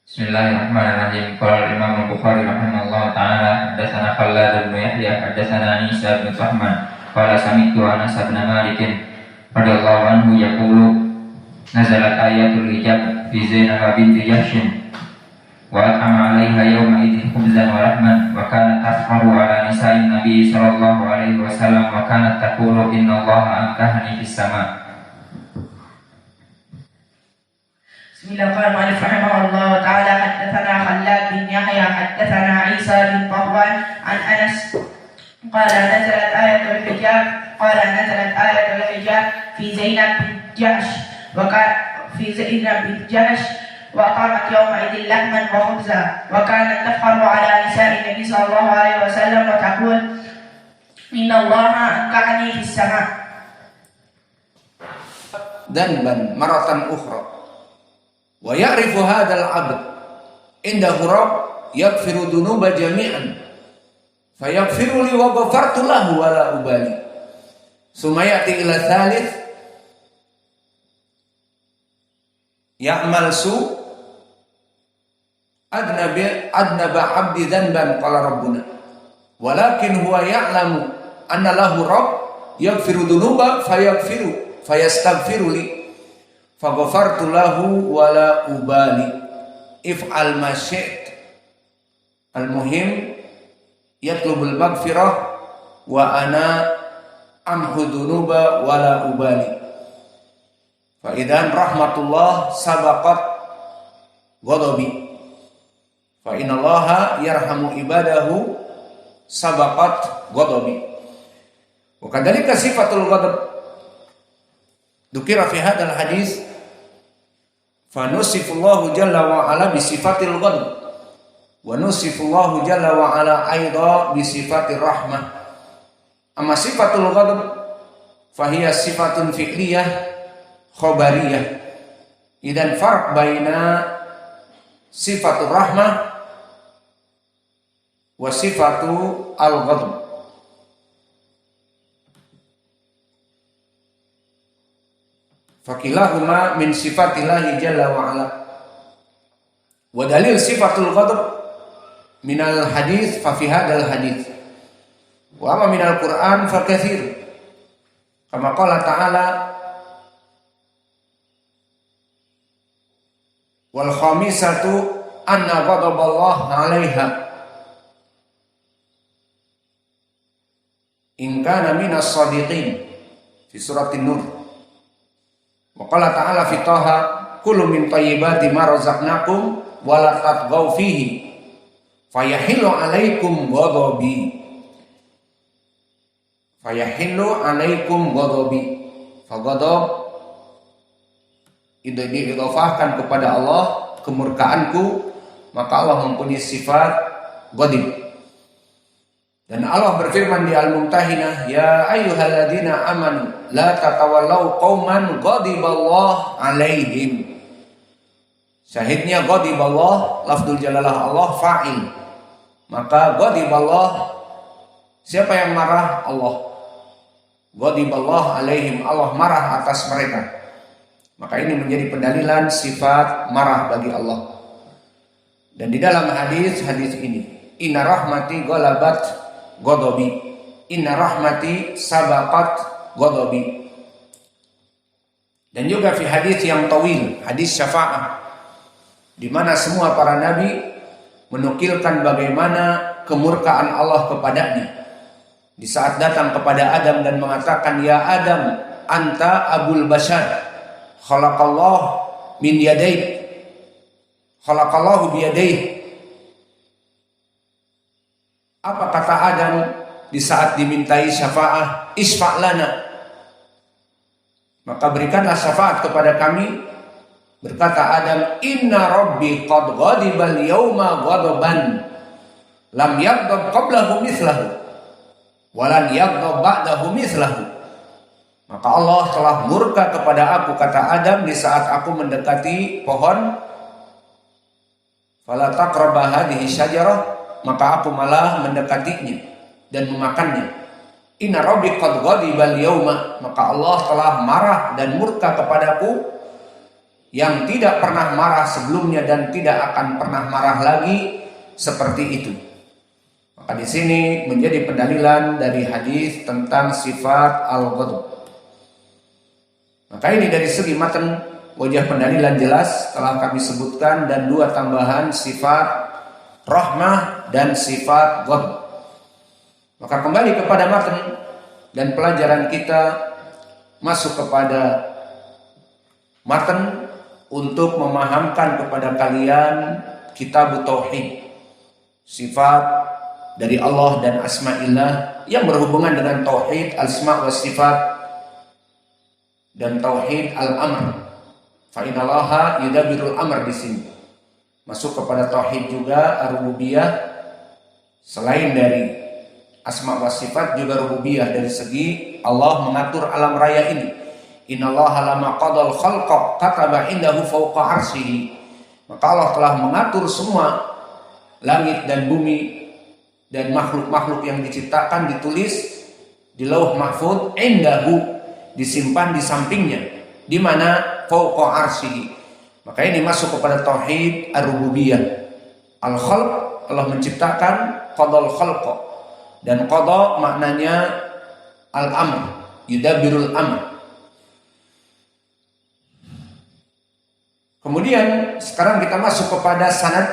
Bismillahirrahmanirrahim. Qala Imam Al-Bukhari rahimahullah ta'ala hadatsana Khallad bin Yahya hadatsana Isa bin Rahman qala sami'tu Anas bin Malik radhiyallahu anhu yaqulu nazalat ayatul hijab fi Zainab binti Jahsy wa at'ama 'alaiha yawma idzin khubzan wa rahman wa kanat tafkharu 'ala nisa'in nabiy sallallahu alaihi wasallam wa kanat taqulu innallaha ankahani fis sama'. بسم الله الرحمن الرحيم رحمه الله تعالى حدثنا خلاد بن يحيى حدثنا عيسى بن طهوان عن انس قال نزلت آية الحجاب في زينب بن جحش وأقامت يومئذ لحما وخبزا وكانت تفخر على نساء النبي صلى الله عليه وسلم وتقول إن الله أنكحني في السماء. ذنبا مرة أخرى wa ya'rifu hadzal 'abd indahu rabb yaghfiru dhunuba jami'an fayaghfiru li wa ghafartu lahu wa la ubali summa ya'ti ila thalith ya'mal su adnaba 'abdi dhanban qala rabbuna walakin huwa ya'lamu anna lahu rabb yaghfiru dhunuba fayastaghfiru li faghfartu lahu wala ubali if'al ma syi'ta al-muhim yatlubul maghfirah wa ana amhu dhunuba wala ubali fa idzan rahmatullah sabaqat ghadabi fa innallaha yarhamu ibadahu sabaqat ghadabi wa kadzalika sifatul ghadab dukira fi hadzal hadis fa nusifullahu jalla wa ala bi sifatil ghadab wa nusifullahu jalla wa ala aidha bi sifatir rahmah. Amma sifatul ghadab fa hiya sifatun fi'liyah khabariyah. Idan farq baina sifatur rahmah wa sifatu al-ghadab. Fakilahuma min sifatillahi jalla wa ala. Wa dalil sifatul ghadab minal hadis fa fi hadzal hadis. Wa amma minal Qur'an fa katsir. Kama qala ta'ala wal khamisatu anna ghadaballahu 'alaiha in kana minas shadiqin fi suratin nur. Wa qala ta'ala fi Taha kulu min thayyibati ma razaqnakum wa la tatghaw fihi fayahillu 'alaikum ghadabi faghadab itu diidhafahkan kepada Allah kemurkaanku maka Allah mempunyai sifat ghadib. Dan Allah berfirman di Al-Mumtahinah, ya ayyuhalladzina amanu la tatawallaw qauman ghadiballahu alaihim. Syahidnya ghadiballah, lafzul jalalah Allah fa'il. Maka ghadiballah, siapa yang marah? Allah. Ghadiballahu alaihim, Allah marah atas mereka. Maka ini menjadi pendalilan sifat marah bagi Allah. Dan di dalam hadis ini, inna rahmati ghalabat ghadabi, inna rahmati sabaqat ghadabi. Dan juga fi hadis yang tawil, hadis syafaat, di mana semua para nabi menukilkan bagaimana kemurkaan Allah kepadanya di saat datang kepada Adam dan mengatakan, ya Adam anta abul bashar khalaqallahu min yadayk khalaqallahu biyadayhi. Apa kata Adam di saat dimintai syafaat? Isfa' lana. Maka berikanlah syafaat kepada kami. Berkata Adam, inna rabbi qad ghadibal yawma ghadaban lam yaghdab qablahu mislahu walan yaghdab ba'dahu mislahu. Maka Allah telah murka kepada aku, kata Adam, di saat aku mendekati pohon. Fala taqraba hadhihi syajarah, maka aku malah mendekatinya dan memakannya. Inna rabbi qad ghadibal yawma, maka Allah telah marah dan murka kepadaku yang tidak pernah marah sebelumnya dan tidak akan pernah marah lagi seperti itu. Maka di sini menjadi pendalilan dari hadis tentang sifat al-ghadab. Maka ini dari segi matan wajah pendalilan jelas telah kami sebutkan, dan dua tambahan sifat rahmah dan sifat ghadab. Maka kembali kepada matan dan pelajaran kita masuk kepada matan untuk memahamkan kepada kalian kitab tauhid, sifat dari Allah dan asma'illah yang berhubungan dengan tauhid al-asma' wa sifat dan tauhid al-amr. Fa innallaha yudabbirul amr di sini. Masuk kepada tauhid juga ar-rububiyah, selain dari asma wa sifat juga rububiyah dari segi Allah mengatur alam raya ini. Innallaha lama qadal khalqa kataba indahu fawqa arsyihi. Maka Allah telah mengatur semua langit dan bumi dan makhluk-makhluk yang diciptakan, ditulis di lauh mahfud, indahu, disimpan di sampingnya, di mana fawqa arsyihi. Maka ini masuk kepada tauhid ar-rububiyah. Al-khalq, Allah menciptakan, qadal khalqa, dan qada maknanya al-amr, yudabbirul amr. Kemudian sekarang kita masuk kepada sanad,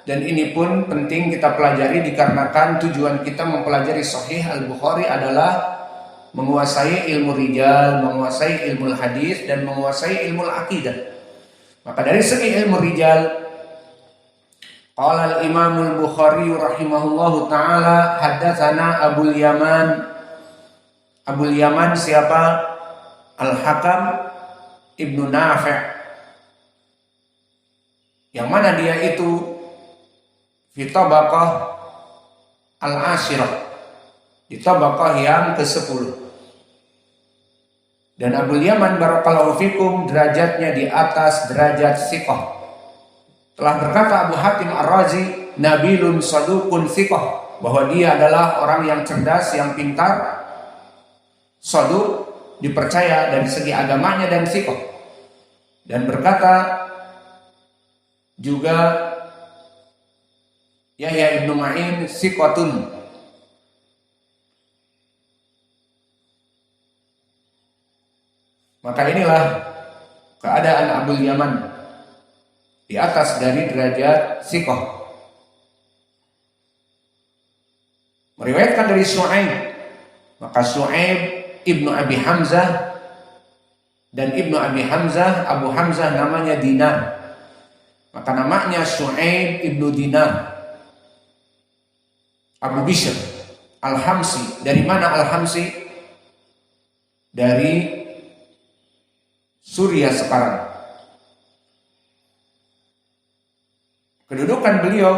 dan ini pun penting kita pelajari dikarenakan tujuan kita mempelajari Sahih Al-Bukhari adalah menguasai ilmu rijal, menguasai ilmu hadis, dan menguasai ilmu akidah. Maka dari segi ilmu rijal, qala al-Imam Al-Bukhari rahimahullahu taala haddatsana Abul Yaman. Abul Yaman siapa? Al-Hakam Ibnu Nafi'. Yang mana dia itu fi tabaqah al-ashirah, di tabaqah yang ke-10. Dan Abul Yaman barakallahu fikum derajatnya di atas derajat siqah. Telah berkata Abu Hatim Ar-Razi, nabilun saduqun siqah, bahwa dia adalah orang yang cerdas, yang pintar, saduq, dipercaya dari segi agamanya, dan siqah. Dan berkata juga Yahya ibnu Ma'in siqatun. Maka inilah keadaan Abul Yaman di atas dari derajat siqah. Meriwayatkan dari Syu'aib, maka Syu'aib ibnu Abi Hamzah, dan ibnu Abi Hamzah, Abu Hamzah namanya Dinar. Maka namanya Syu'aib ibnu Dinar Abu Bishr Al-Hamsi. Dari mana Al-Hamsi? Dari Suriah sekarang. Kedudukan beliau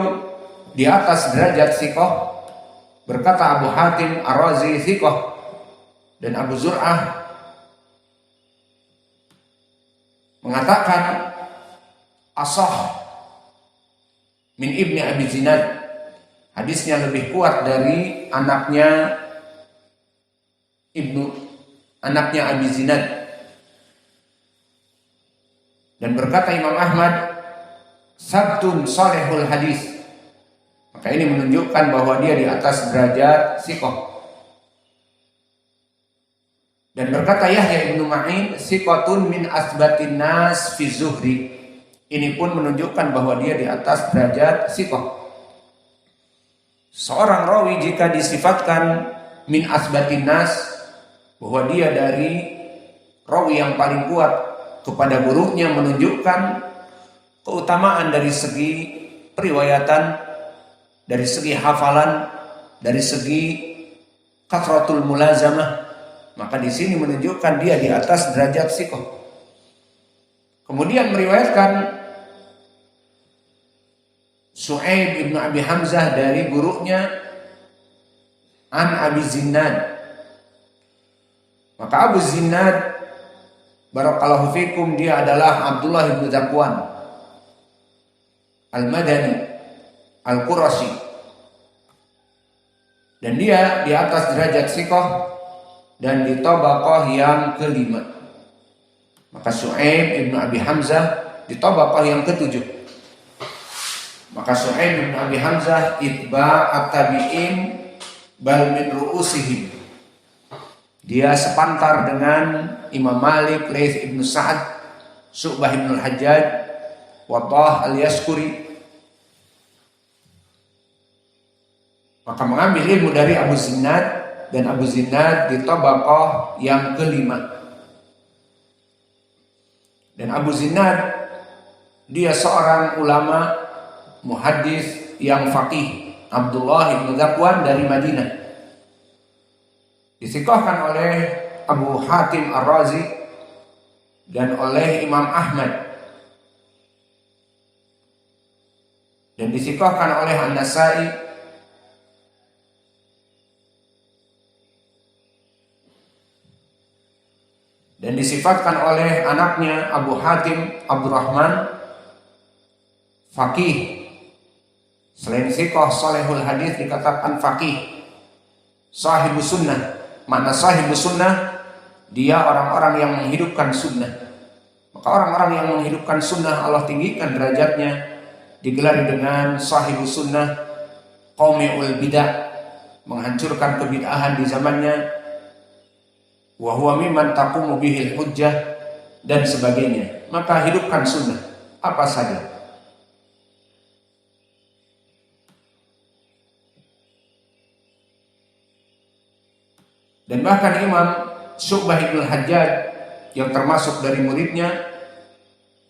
di atas derajat siqah. Berkata Abu Hatim Ar-Razi siqah, dan Abu Zur'ah mengatakan asah min ibni Abi Zinad, hadisnya lebih kuat dari anaknya Abi Zinad. Dan berkata Imam Ahmad sabtun salihul hadis. Maka ini menunjukkan bahwa dia di atas derajat siqah. Dan berkata Yahya ibnu Ma'in siqatun min asbatin nas fi zuhri. Ini pun menunjukkan bahwa dia di atas derajat siqah. Seorang rawi jika disifatkan min asbatin nas, bahwa dia dari rawi yang paling kuat kepada gurunya, menunjukkan keutamaan dari segi periwayatan, dari segi hafalan, dari segi kathratul mulazamah. Maka di sini menunjukkan dia di atas derajat siqah. Kemudian meriwayatkan Syu'aib ibnu Abi Hamzah dari gurunya an Abi Zinad. Maka Abu Zinad barakallahu fikum dia adalah Abdullah ibnu Zakwan Al-Madani Al-Qurashi, dan dia di atas derajat siqah dan di tabaqah yang kelima. Maka Syu'aib ibnu Abi Hamzah di tabaqah yang ketujuh. Maka Suhaib bin Abi Hamzah itba at-tabi'in bal min ru'usihim. Dia sepantar dengan Imam Malik, Laits ibn Sa'ad, Syu'bah ibn al-Hajjaj, Wadah al-Yaskuri. Maka mengambil ilmu dari Abu Zinad, dan Abu Zinad di tabaqah yang kelima. Dan Abu Zinad dia seorang ulama muhaddis yang faqih, Abdullah ibn Zakwan dari Madinah. Disikohkan oleh Abu Hatim Ar-Razi dan oleh Imam Ahmad, dan disikohkan oleh An-Nasai dan disifatkan oleh anaknya Abu Hatim Abdurrahman faqih. Selain sikoh solehul hadis dikatakan faqih, sahibus sunnah. Makna sahibus sunnah, dia orang-orang yang menghidupkan sunnah. Maka orang-orang yang menghidupkan sunnah Allah tinggikan derajatnya, digelari dengan sahibus sunnah, qaumiul bidah, menghancurkan kebid'ahan di zamannya, wa huwa mimman taqumu bihil hujjah, dan sebagainya. Maka hidupkan sunnah apa saja. Dan bahkan Imam Syu'bah ibn al-Hajjaj yang termasuk dari muridnya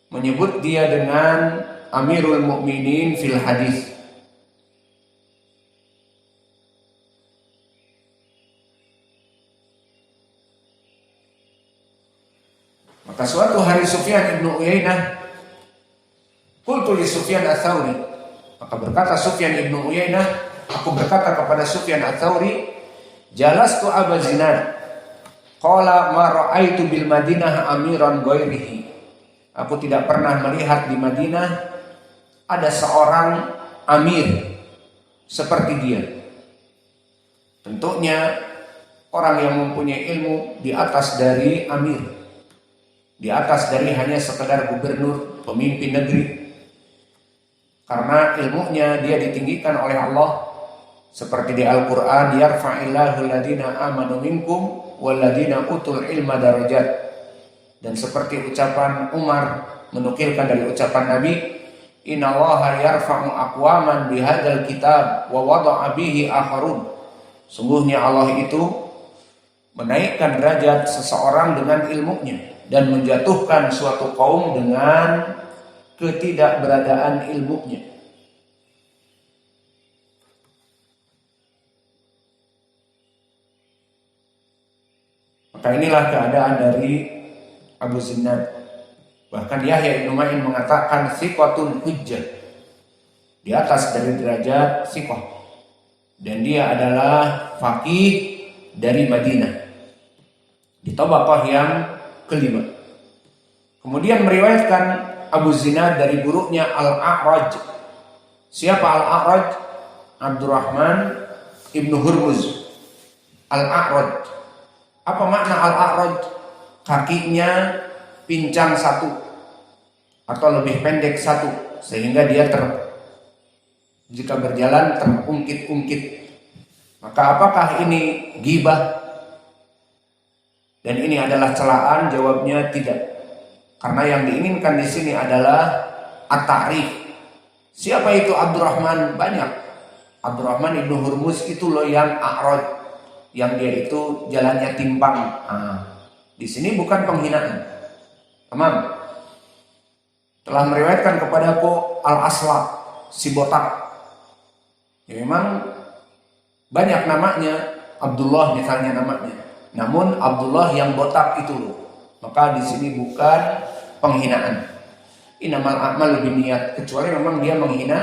menyebut dia dengan Amirul Mukminin fil hadis. Maka suatu hari Sufyan ibn Uyainah, qultu li Sufyan ats-Tsauri, maka berkata Sufyan ibn Uyainah, aku berkata kepada Sufyan ats-Tsauri, jalastu Abu Zinad, qala ma ra'aitu bil Madinah amiran ghairihi. Aku tidak pernah melihat di Madinah ada seorang amir seperti dia. Tentunya orang yang mempunyai ilmu di atas dari amir, di atas dari hanya sekedar gubernur, pemimpin negeri. Karena ilmunya dia ditinggikan oleh Allah. Seperti di Al-Quran, yarfa'illahu alladhina amanu minkum walladhina utul ilma darajat. Dan seperti ucapan Umar menukilkan dari ucapan Nabi, innallaha yarfa'u aqwaman bihadzal kitab wa wada'a bihi akharun. Sungguhnya Allah itu menaikkan derajat seseorang dengan ilmunya dan menjatuhkan suatu kaum dengan ketidakberadaan ilmunya. Maka inilah keadaan dari Abu Zinad. Bahkan Yahya ibn Ma'in mengatakan thiqatun hujjah, di atas dari derajat thiqah. Dan dia adalah faqih dari Madinah, di tabaqah yang kelima. Kemudian meriwayatkan Abu Zinad dari gurunya Al-A'raj. Siapa Al-A'raj? Abdurrahman ibn Hurmuz Al-A'raj. Apa makna Al-A'raj? Kakinya pincang satu atau lebih pendek satu, sehingga dia jika berjalan terungkit-ungkit. Maka apakah ini ghibah? Dan ini adalah celaan? Jawabnya tidak. Karena yang diinginkan di sini adalah at-ta'rif. Siapa itu Abdurrahman? Banyak. Abdurrahman ibnu Hurmuz itu loh yang a'raj, yang dia itu jalannya timpang. Di sini bukan penghinaan. Tamam. Telah meriwayatkan kepadaku Al-Asla, si botak. Ya, memang banyak namanya, Abdullah misalnya namanya. Namun Abdullah yang botak itu loh. Maka di sini bukan penghinaan. Innamal a'malu binniyat, kecuali memang dia menghina,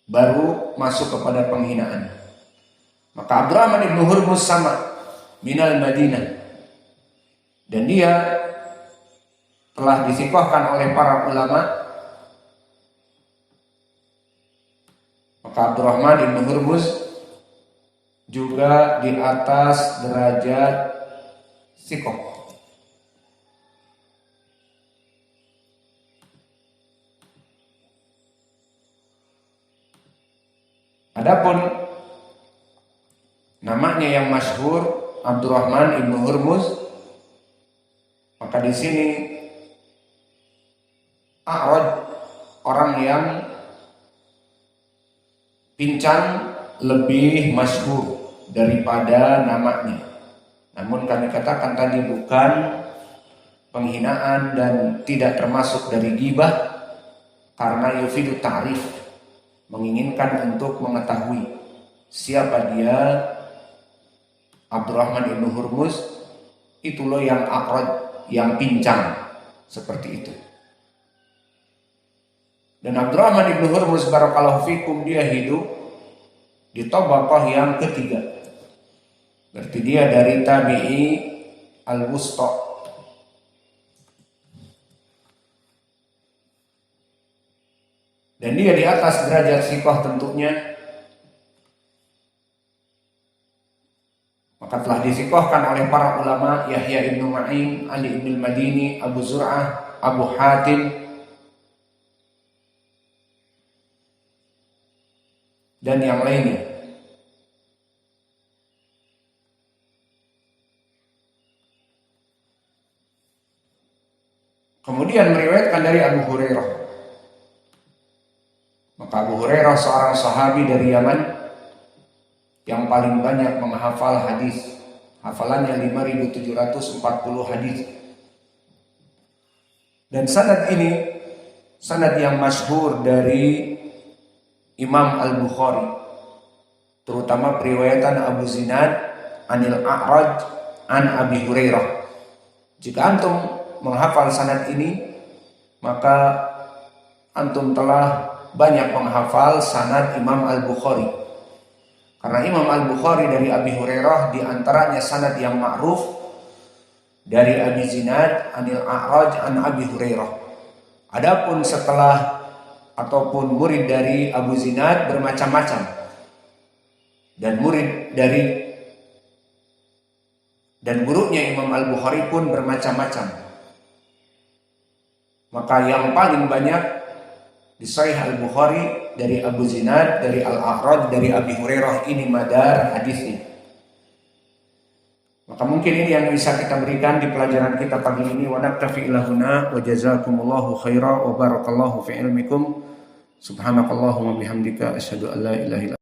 baru masuk kepada penghinaan. Maka Abdurrahman ibn Hurmuz sama minal Madinah, dan dia telah disikohkan oleh para ulama. Maka Abdurrahman ibn Hurmuz juga di atas derajat sikoh. Adapun namanya yang masyhur Abdurrahman ibnu Hurmuz, maka di sini A'raj, orang yang pincang, lebih masyhur daripada namanya. Namun kami katakan tadi bukan penghinaan dan tidak termasuk dari ghibah, karena yufidu ta'rif, menginginkan untuk mengetahui siapa dia. Abdurrahman ibnu Hurmuz itu loh yang A'raj, yang pincang, seperti itu. Dan Abdurrahman ibnu Hurmuz barakallahu fikum, dia hidup di tabaqah yang ketiga. Berarti dia dari tabi'i al-wusta. Dan dia di atas derajat siqah tentunya. Maka telah disiqahkan oleh para ulama Yahya ibnu Ma'in, Ali ibnu Madini, Abu Zur'ah, Abu Hatim, dan yang lainnya. Kemudian meriwayatkan dari Abu Hurairah. Maka Abu Hurairah seorang sahabi dari Yaman yang paling banyak menghafal hadis. Hafalannya 5.740 hadis. Dan sanad ini sanad yang masyhur dari Imam Al-Bukhari, terutama periwayatan Abu Zinad anil A'raj an Abi Hurairah. Jika antum menghafal sanad ini, maka antum telah banyak menghafal sanad Imam Al-Bukhari. Karena Imam Al-Bukhari dari Abi Hurairah diantaranya sanad yang ma'ruf dari Abi Zinad anil A'raj an Abi Hurairah. Adapun setelah ataupun murid dari Abu Zinad bermacam-macam, dan murid dari dan gurunya Imam Al-Bukhari pun bermacam-macam. Maka yang paling banyak di Sahih Al-Bukhari dari Abu Zinad, dari Al-A'raj, dari Abi Hurairah, ini madar hadisnya. Maka mungkin ini yang bisa kita berikan di pelajaran kita pagi ini. Wa naktafi ila huna wa jazakumullahu khaira wa barakallahu fi ilmikum. Subhanakallahumma bihamdika asyhadu an la ilaha illa